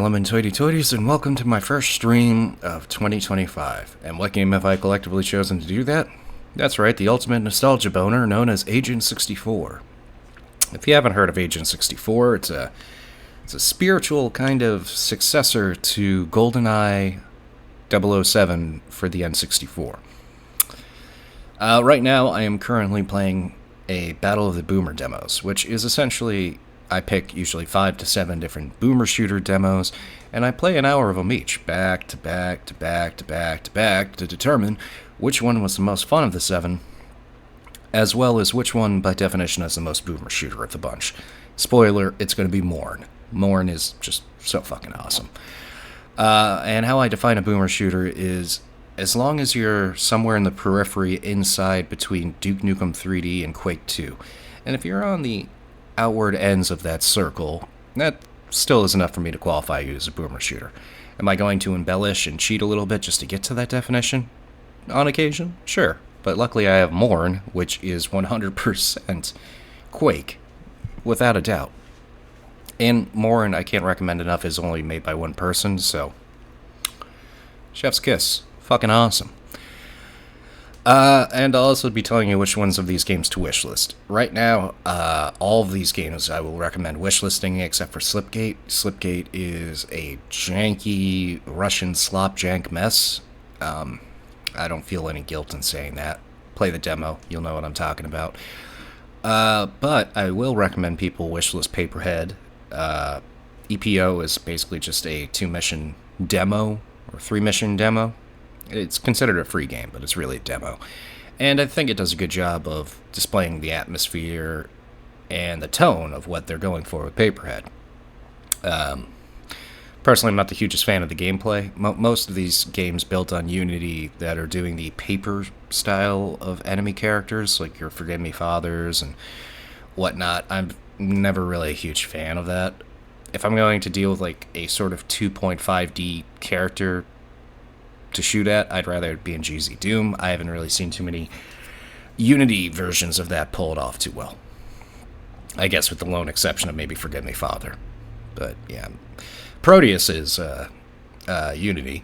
gentlemen, toities, and welcome to my first stream of 2025. And what game have I collectively chosen to do that? That's right, the ultimate nostalgia boner known as Agent 64. If you haven't heard of Agent 64, it's a spiritual kind of successor to GoldenEye 007 for the N64. Right now, I am currently playing a Battle of the Boomer demos, which is essentially, I pick usually 5 to 7 different Boomer shooter demos, and I play an hour of them each, back to back to back to back to back, to determine which one was the most fun of the 7, as well as which one, by definition, is the most Boomer shooter of the bunch. Spoiler, it's going to be Morn. Morn is just so fucking awesome. And how I define a Boomer shooter is, as long as you're somewhere in the periphery inside between Duke Nukem 3D and Quake 2. And if you're on the outward ends of that circle, that still is enough for me to qualify you as a Boomer shooter. Am I going to embellish and cheat a little bit just to get to that definition? On occasion? Sure. But luckily I have Morn, which is 100% Quake, without a doubt. And Morn, I can't recommend enough, is only made by one person, so chef's kiss. Fucking awesome. And I'll also be telling you which ones of these games to wishlist. Right now, all of these games I will recommend wishlisting except for Slipgate. Slipgate is a janky Russian slop-jank mess. I don't feel any guilt in saying that. Play the demo, you'll know what I'm talking about. But I will recommend people wishlist Paperhead. EPO is basically just a 2-mission demo, or 3-mission demo. It's considered a free game, but it's really a demo. And I think it does a good job of displaying the atmosphere and the tone of what they're going for with Paperhead. Personally, I'm not the hugest fan of the gameplay. Most of these games built on Unity that are doing the paper style of enemy characters, like your Forgive Me Fathers and whatnot, I'm never really a huge fan of that. If I'm going to deal with like a sort of 2.5D character to shoot at, I'd rather it be in GZ Doom. I haven't really seen too many Unity versions of that pull it off too well. I guess with the lone exception of maybe Forgive Me Father. But yeah, Proteus is Unity,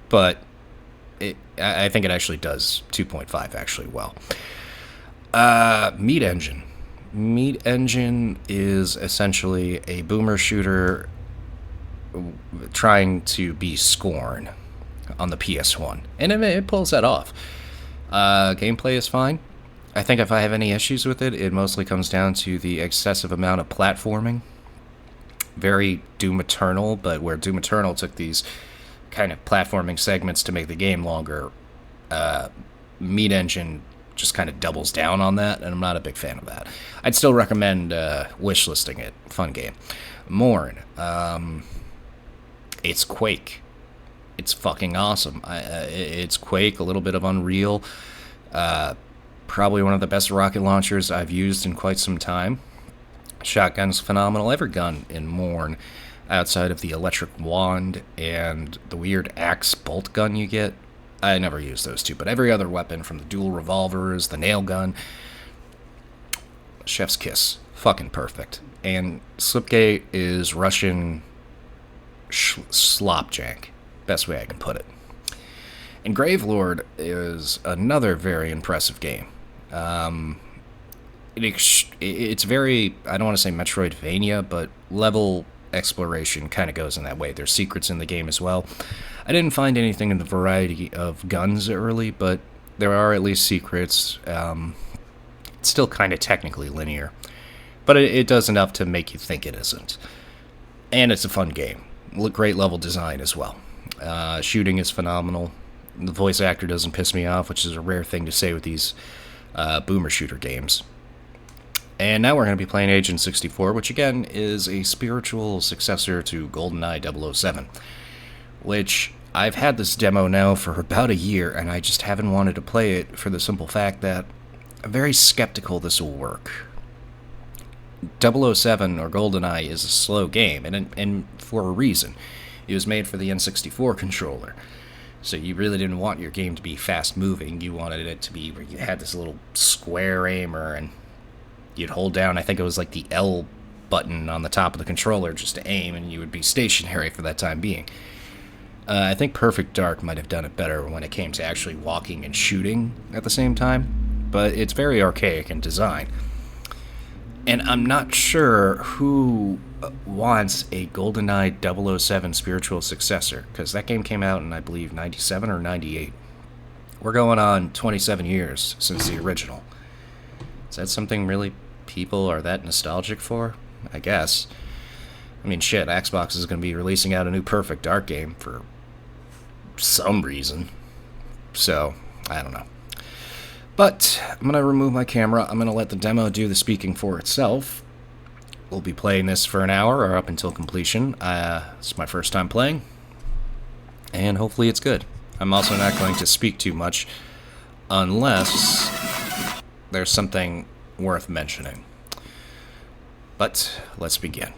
but I think it actually does 2.5 actually well. Meat Engine. Meat Engine is essentially a Boomer shooter trying to be Scorn on the PS1, and it pulls that off. Gameplay is fine. I think if I have any issues with it, it mostly comes down to the excessive amount of platforming. Very Doom Eternal, but where Doom Eternal took these kind of platforming segments to make the game longer, Meat Engine just kind of doubles down on that, and I'm not a big fan of that. I'd still recommend wishlisting it. Fun game. Morn. It's Quake. It's fucking awesome. It's Quake, a little bit of Unreal. Probably one of the best rocket launchers I've used in quite some time. Shotgun's phenomenal. Every gun in Morn, outside of the electric wand and the weird axe bolt gun you get, I never use those two, but every other weapon, from the dual revolvers, the nail gun, chef's kiss. Fucking perfect. And Slipgate is Russian slopjank. Best way I can put it. And Gravelord is another very impressive game. It's very, I don't want to say Metroidvania, but level exploration kind of goes in that way. There's secrets in the game as well. I didn't find anything in the variety of guns early, but there are at least secrets. It's still kind of technically linear, but it does enough to make you think it isn't. And it's a fun game. Great level design as well. Shooting is phenomenal. The voice actor doesn't piss me off, which is a rare thing to say with these Boomer shooter games. And now we're going to be playing Agent 64, which again is a spiritual successor to GoldenEye 007, which I've had this demo now for about a year, and I just haven't wanted to play it for the simple fact that I'm very skeptical this will work. 007 or GoldenEye is a slow game, and for a reason. It was made for the N64 controller. So you really didn't want your game to be fast-moving. You wanted it to be where you had this little square aimer, and you'd hold down, I think it was like the L button on the top of the controller just to aim, and you would be stationary for that time being. I think Perfect Dark might have done it better when it came to actually walking and shooting at the same time, but it's very archaic in design. And I'm not sure who wants a GoldenEye 007 spiritual successor, because that game came out in, I believe, 97 or 98. We're going on 27 years since the original. Is that something really people are that nostalgic for? I guess. I mean, shit, Xbox is going to be releasing out a new Perfect Dark game for some reason. So, I don't know. But I'm going to remove my camera. I'm going to let the demo do the speaking for itself. We'll be playing this for an hour or up until completion. It's my first time playing, and hopefully it's good. I'm also not going to speak too much unless there's something worth mentioning. But let's begin.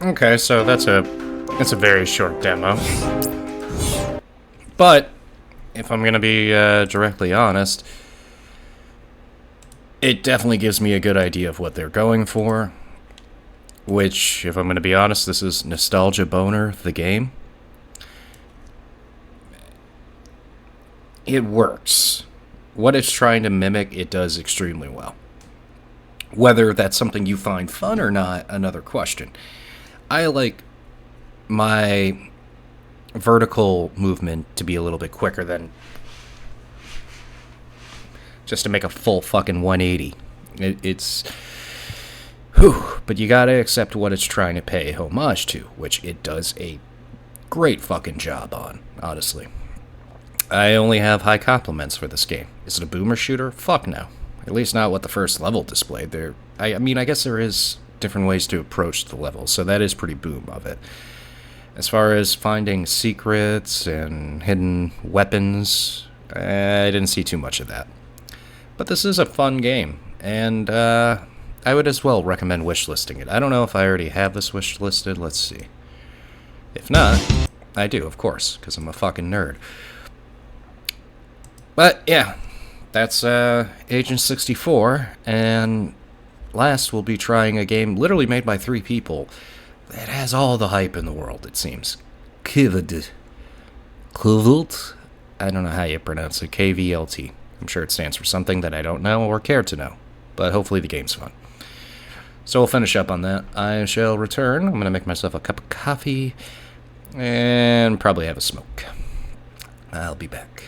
Okay, so that's a very short demo. But if I'm gonna be directly honest, it definitely gives me a good idea of what they're going for. Which, if I'm gonna be honest, this is Nostalgia Boner, the game. It works. What it's trying to mimic, it does extremely well. Whether that's something you find fun or not, another question. I like my vertical movement to be a little bit quicker than just to make a full fucking 180. It's... Whew, but you gotta accept what it's trying to pay homage to, which it does a great fucking job on, honestly. I only have high compliments for this game. Is it a boomer shooter? Fuck no. At least not what the first level displayed there. I mean, I guess there is different ways to approach the level, so that is pretty boom of it. As far as finding secrets and hidden weapons, I didn't see too much of that. But this is a fun game, and I would as well recommend wishlisting it. I don't know if I already have this wishlisted. Let's see. If not, I do, of course, because I'm a fucking nerd. But yeah, that's Agent 64, and last we'll be trying a game literally made by 3 people that has all the hype in the world, it seems. Kvlt. I don't know how you pronounce it. KVLT. I'm sure it stands for something that I don't know or care to know, but hopefully the game's fun. So we'll finish up on that. I shall return. I'm going to make myself a cup of coffee and probably have a smoke. I'll be back.